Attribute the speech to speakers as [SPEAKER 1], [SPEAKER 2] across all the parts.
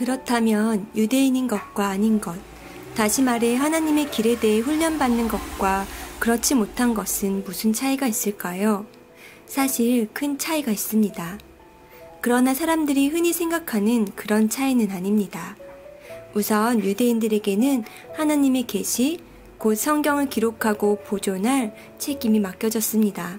[SPEAKER 1] 그렇다면 유대인인 것과 아닌 것, 다시 말해 하나님의 길에 대해 훈련받는 것과 그렇지 못한 것은 무슨 차이가 있을까요? 사실 큰 차이가 있습니다. 그러나 사람들이 흔히 생각하는 그런 차이는 아닙니다. 우선 유대인들에게는 하나님의 계시, 곧 성경을 기록하고 보존할 책임이 맡겨졌습니다.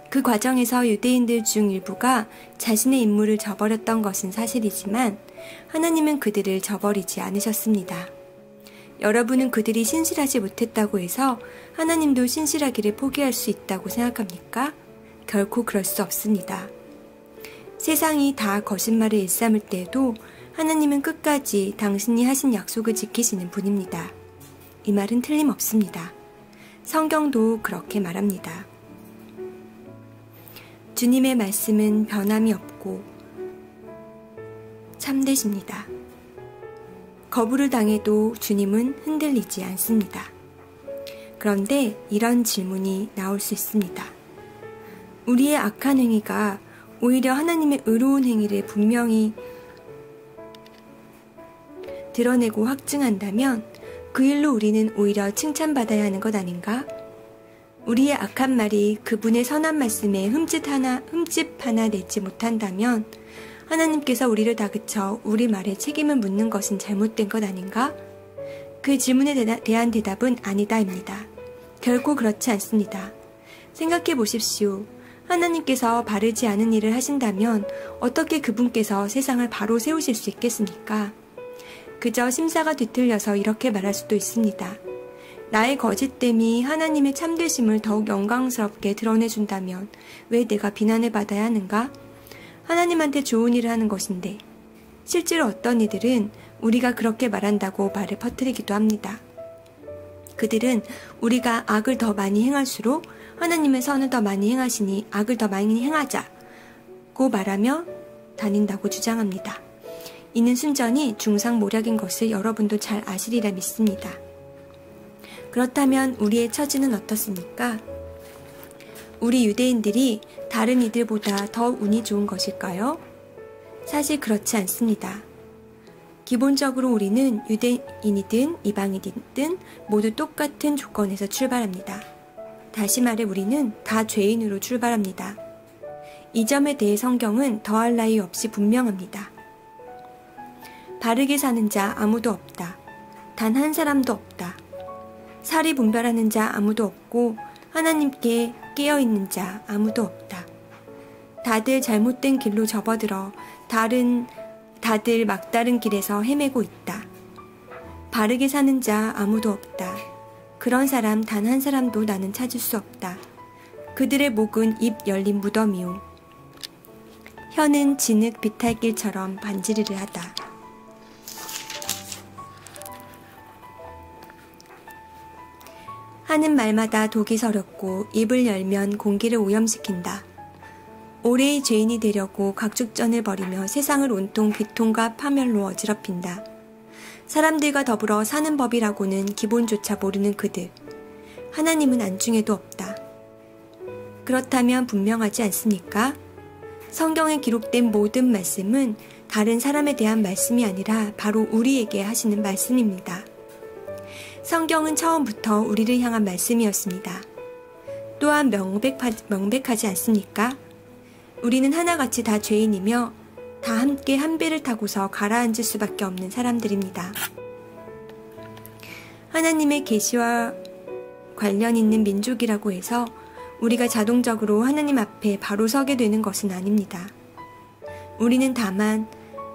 [SPEAKER 1] 그 과정에서 유대인들 중 일부가 자신의 임무를 저버렸던 것은 사실이지만 하나님은 그들을 저버리지 않으셨습니다. 여러분은 그들이 신실하지 못했다고 해서 하나님도 신실하기를 포기할 수 있다고 생각합니까? 결코 그럴 수 없습니다. 세상이 다 거짓말을 일삼을 때에도 하나님은 끝까지 당신이 하신 약속을 지키시는 분입니다. 이 말은 틀림없습니다. 성경도 그렇게 말합니다. 주님의 말씀은 변함이 없고 참되십니다. 거부를 당해도 주님은 흔들리지 않습니다. 그런데 이런 질문이 나올 수 있습니다. 우리의 악한 행위가 오히려 하나님의 의로운 행위를 분명히 드러내고 확증한다면 그 일로 우리는 오히려 칭찬받아야 하는 것 아닌가? 우리의 악한 말이 그분의 선한 말씀에 흠집 하나 내지 못한다면 하나님께서 우리를 다그쳐 우리 말에 책임을 묻는 것은 잘못된 것 아닌가? 그 질문에 대한 대답은 아니다입니다. 결코 그렇지 않습니다. 생각해 보십시오. 하나님께서 바르지 않은 일을 하신다면 어떻게 그분께서 세상을 바로 세우실 수 있겠습니까? 그저 심사가 뒤틀려서 이렇게 말할 수도 있습니다. 나의 거짓됨이 하나님의 참되심을 더욱 영광스럽게 드러내준다면 왜 내가 비난을 받아야 하는가? 하나님한테 좋은 일을 하는 것인데 실제로 어떤 이들은 우리가 그렇게 말한다고 말을 퍼뜨리기도 합니다. 그들은 우리가 악을 더 많이 행할수록 하나님의 선을 더 많이 행하시니 악을 더 많이 행하자고 말하며 다닌다고 주장합니다. 이는 순전히 중상모략인 것을 여러분도 잘 아시리라 믿습니다. 그렇다면 우리의 처지는 어떻습니까? 우리 유대인들이 다른 이들보다 더 운이 좋은 것일까요? 사실 그렇지 않습니다. 기본적으로 우리는 유대인이든 이방인이든 모두 똑같은 조건에서 출발합니다. 다시 말해 우리는 다 죄인으로 출발합니다. 이 점에 대해 성경은 더할 나위 없이 분명합니다. 바르게 사는 자 아무도 없다. 단 한 사람도 없다. 살이 분별하는 자 아무도 없고 하나님께 깨어있는 자 아무도 없다. 다들 잘못된 길로 접어들어 다들 막다른 길에서 헤매고 있다. 바르게 사는 자 아무도 없다. 그런 사람 단 한 사람도 나는 찾을 수 없다. 그들의 목은 입 열린 무덤이요. 혀는 진흙 비탈길처럼 반지르르 하다. 하는 말마다 독이 서렸고 입을 열면 공기를 오염시킨다. 오래의 죄인이 되려고 각축전을 벌이며 세상을 온통 비통과 파멸로 어지럽힌다. 사람들과 더불어 사는 법이라고는 기본조차 모르는 그들. 하나님은 안중에도 없다. 그렇다면 분명하지 않습니까? 성경에 기록된 모든 말씀은 다른 사람에 대한 말씀이 아니라 바로 우리에게 하시는 말씀입니다. 성경은 처음부터 우리를 향한 말씀이었습니다. 또한 명백하지 않습니까? 우리는 하나같이 다 죄인이며 다 함께 한 배를 타고서 가라앉을 수밖에 없는 사람들입니다. 하나님의 계시와 관련 있는 민족이라고 해서 우리가 자동적으로 하나님 앞에 바로 서게 되는 것은 아닙니다. 우리는 다만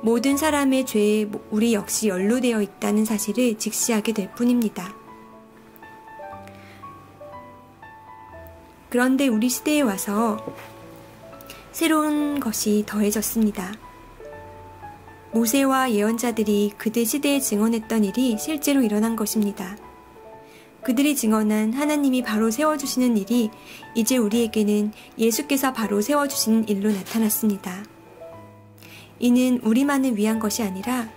[SPEAKER 1] 모든 사람의 죄에 우리 역시 연루되어 있다는 사실을 직시하게 될 뿐입니다. 그런데 우리 시대에 와서 새로운 것이 더해졌습니다. 모세와 예언자들이 그들 시대에 증언했던 일이 실제로 일어난 것입니다. 그들이 증언한 하나님이 바로 세워주시는 일이 이제 우리에게는 예수께서 바로 세워주시는 일로 나타났습니다. 이는 우리만을 위한 것이 아니라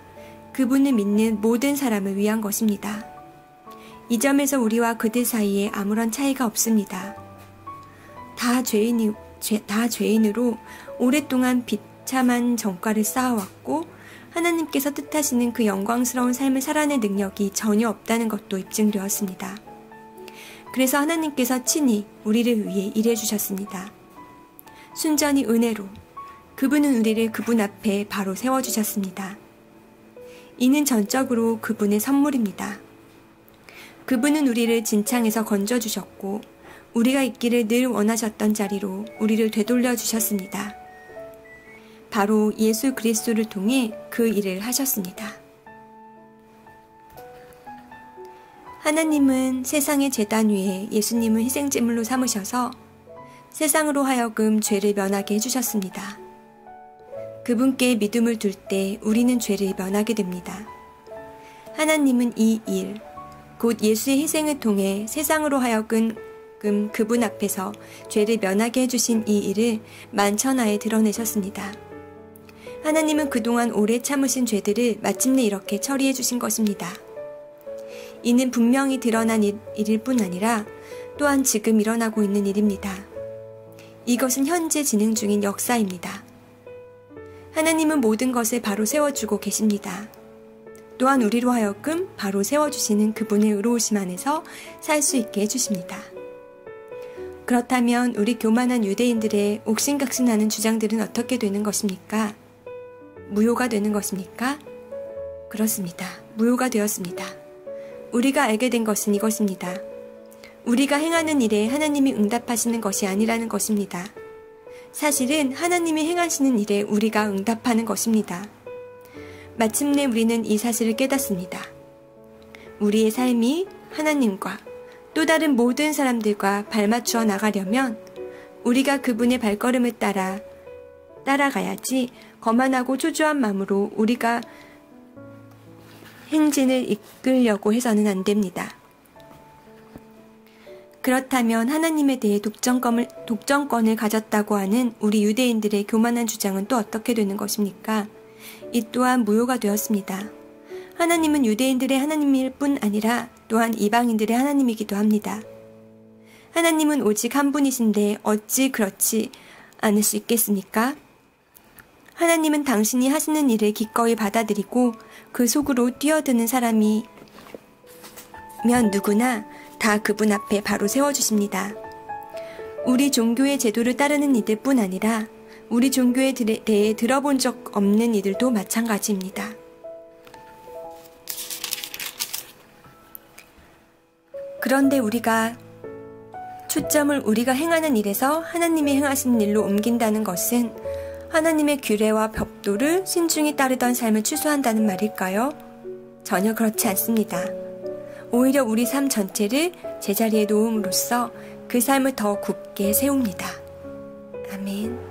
[SPEAKER 1] 그분을 믿는 모든 사람을 위한 것입니다. 이 점에서 우리와 그들 사이에 아무런 차이가 없습니다. 다 죄인으로 오랫동안 비참한 전과를 쌓아왔고 하나님께서 뜻하시는 그 영광스러운 삶을 살아낼 능력이 전혀 없다는 것도 입증되었습니다. 그래서 하나님께서 친히 우리를 위해 일해주셨습니다. 순전히 은혜로 그분은 우리를 그분 앞에 바로 세워주셨습니다. 이는 전적으로 그분의 선물입니다. 그분은 우리를 진창에서 건져주셨고 우리가 있기를 늘 원하셨던 자리로 우리를 되돌려 주셨습니다. 바로 예수 그리스도를 통해 그 일을 하셨습니다. 하나님은 세상의 제단 위에 예수님을 희생제물로 삼으셔서 세상으로 하여금 죄를 면하게 해주셨습니다. 그분께 믿음을 둘 때 우리는 죄를 면하게 됩니다. 하나님은 이 일, 곧 예수의 희생을 통해 세상으로 하여금 그분 앞에서 죄를 면하게 해주신 이 일을 만천하에 드러내셨습니다. 하나님은 그동안 오래 참으신 죄들을 마침내 이렇게 처리해 주신 것입니다. 이는 분명히 드러난 일일 뿐 아니라 또한 지금 일어나고 있는 일입니다. 이것은 현재 진행 중인 역사입니다. 하나님은 모든 것을 바로 세워주고 계십니다. 또한 우리로 하여금 바로 세워주시는 그분의 의로우심 안에서 살 수 있게 해주십니다. 그렇다면 우리 교만한 유대인들의 옥신각신하는 주장들은 어떻게 되는 것입니까? 무효가 되는 것입니까? 그렇습니다. 무효가 되었습니다. 우리가 알게 된 것은 이것입니다. 우리가 행하는 일에 하나님이 응답하시는 것이 아니라는 것입니다. 사실은 하나님이 행하시는 일에 우리가 응답하는 것입니다. 마침내 우리는 이 사실을 깨닫습니다. 우리의 삶이 하나님과 또 다른 모든 사람들과 발맞추어 나가려면 우리가 그분의 발걸음을 따라가야지 거만하고 초조한 마음으로 우리가 행진을 이끌려고 해서는 안 됩니다. 그렇다면 하나님에 대해 독점권을 가졌다고 하는 우리 유대인들의 교만한 주장은 또 어떻게 되는 것입니까? 이 또한 무효가 되었습니다. 하나님은 유대인들의 하나님일 뿐 아니라 또한 이방인들의 하나님이기도 합니다. 하나님은 오직 한 분이신데 어찌 그렇지 않을 수 있겠습니까? 하나님은 당신이 하시는 일을 기꺼이 받아들이고 그 속으로 뛰어드는 사람이면 누구나 다 그분 앞에 바로 세워주십니다. 우리 종교의 제도를 따르는 이들 뿐 아니라 우리 종교에 대해 들어본 적 없는 이들도 마찬가지입니다. 그런데 우리가 초점을 우리가 행하는 일에서 하나님이 행하시는 일로 옮긴다는 것은 하나님의 규례와 법도를 신중히 따르던 삶을 취소한다는 말일까요? 전혀 그렇지 않습니다. 오히려 우리 삶 전체를 제자리에 놓음으로써 그 삶을 더 굳게 세웁니다. 아멘.